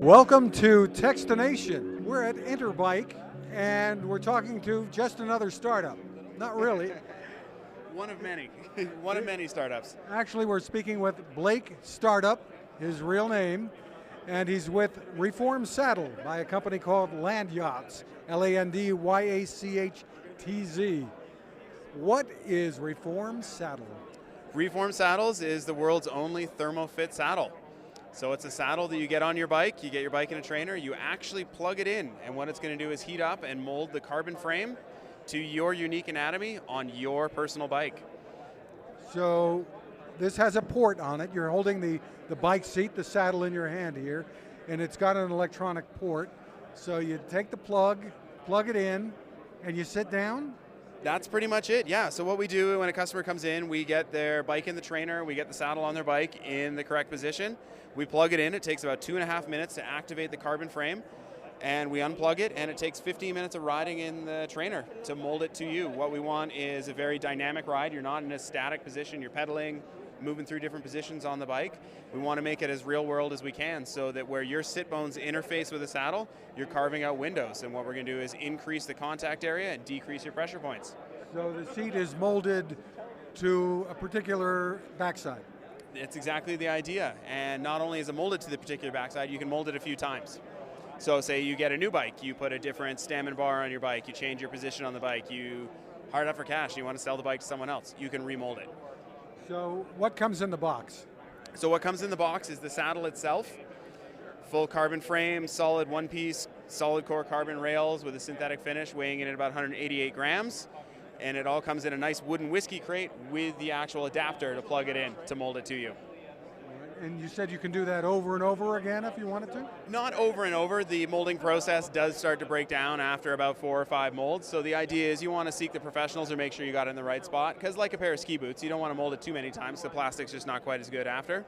Welcome to Techstination. We're at Interbike, and we're talking to just another startup. Not really. One of many. One of many startups. Actually, we're speaking with Blake Startup, his real name, and he's with Reform Saddle by a company called Land Yachts, LandYachtz. What is Reform Saddle? Reform Saddles is the world's only thermofit saddle. So it's a saddle that you get on your bike, you get your bike in a trainer, you actually plug it in, and what it's going to do is heat up and mold the carbon frame to your unique anatomy on your personal bike. So this has a port on it. You're holding the bike seat, the saddle in your hand here, and it's got an electronic port. So you take the plug it in, and you sit down? That's pretty much it, yeah. So what we do when a customer comes in, we get their bike in the trainer, we get the saddle on their bike in the correct position. We plug it in. It takes about 2.5 minutes to activate the carbon frame, and we unplug it, and it takes 15 minutes of riding in the trainer to mold it to you. What we want is a very dynamic ride. You're not in a static position. You're pedaling, moving through different positions on the bike. We want to make it as real world as we can so that where your sit bones interface with the saddle, you're carving out windows. And what we're going to do is increase the contact area and decrease your pressure points. So the seat is molded to a particular backside. It's exactly the idea. And not only is it molded to the particular backside, you can mold it a few times. So say you get a new bike, you put a different stem and bar on your bike, you change your position on the bike, you hard up for cash, and you want to sell the bike to someone else, you can remold it. So what comes in the box? So what comes in the box is the saddle itself, full carbon frame, solid one-piece, solid core carbon rails with a synthetic finish weighing in at about 188 grams. And it all comes in a nice wooden whiskey crate with the actual adapter to plug it in to mold it to you. And you said you can do that over and over again if you wanted to? Not over and over. The molding process does start to break down after about 4 or 5 molds. So the idea is you want to seek the professionals or make sure you got it in the right spot. Because like a pair of ski boots, you don't want to mold it too many times. The plastic's just not quite as good after.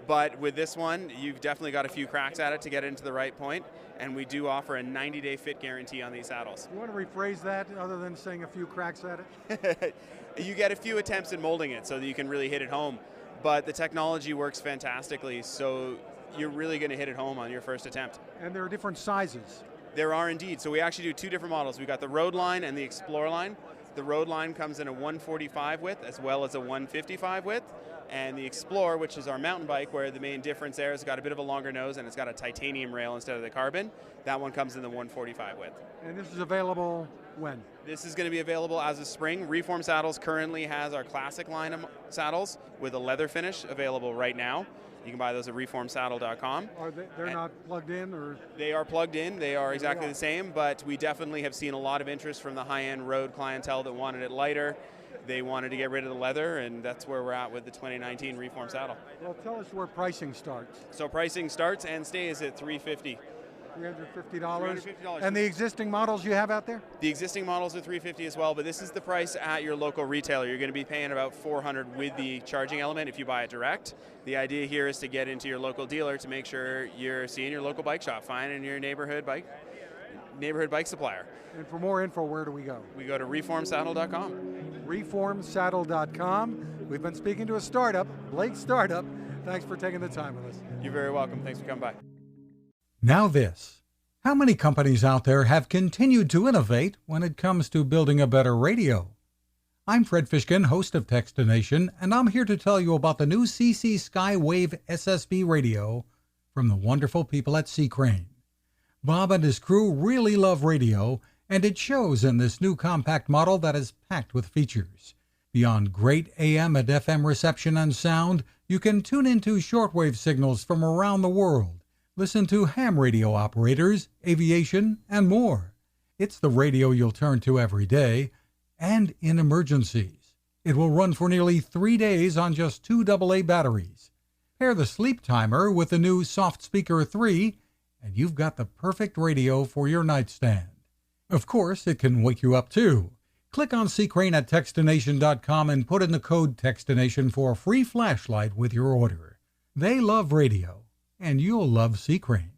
But with this one, you've definitely got a few cracks at it to get it into the right point. And we do offer a 90-day fit guarantee on these saddles. You want to rephrase that other than saying a few cracks at it? You get a few attempts at molding it so that you can really hit it home. But the technology works fantastically, so you're really going to hit it home on your first attempt. And there are different sizes. There are indeed. So we actually do 2 different models. We've got the Road line and the Explore line. The Road line comes in a 145 width as well as a 155 width. And the Explore, which is our mountain bike, where the main difference there is it's got a bit of a longer nose and it's got a titanium rail instead of the carbon. That one comes in the 145 width. And this is available when? This is going to be available as of spring. Reform Saddles currently has our classic line of saddles with a leather finish available right now. You can buy those at reformsaddle.com. They're not plugged in? Or? They are plugged in. They are exactly the same, but we definitely have seen a lot of interest from the high-end road clientele that wanted it lighter. They wanted to get rid of the leather, and that's where we're at with the 2019 Reform Saddle. Well, tell us where pricing starts. So pricing starts and stays at $350. $350? $350. And the existing models you have out there? The existing models are $350 as well, but this is the price at your local retailer. You're going to be paying about $400 with the charging element if you buy it direct. The idea here is to get into your local dealer to make sure you're seeing your local bike shop, finding your neighborhood bike supplier. And for more info, where do we go? We go to reformsaddle.com. Reformsaddle.com. We've been speaking to a startup, Blake Startup. Thanks for taking the time with us. You're very welcome. Thanks for coming by. Now this. How many companies out there have continued to innovate when it comes to building a better radio? I'm Fred Fishkin, host of Techstination, and I'm here to tell you about the new CC Skywave SSB radio from the wonderful people at C. Crane. Bob and his crew really love radio, and it shows in this new compact model that is packed with features. Beyond great AM and FM reception and sound, you can tune into shortwave signals from around the world, listen to ham radio operators, aviation, and more. It's the radio you'll turn to every day, and in emergencies. It will run for nearly 3 days on just 2 AA batteries. Pair the sleep timer with the new Soft Speaker 3, and you've got the perfect radio for your nightstand. Of course, it can wake you up too. Click on C. Crane at Techstination.com and put in the code Techstination for a free flashlight with your order. They love radio, and you'll love C. Crane.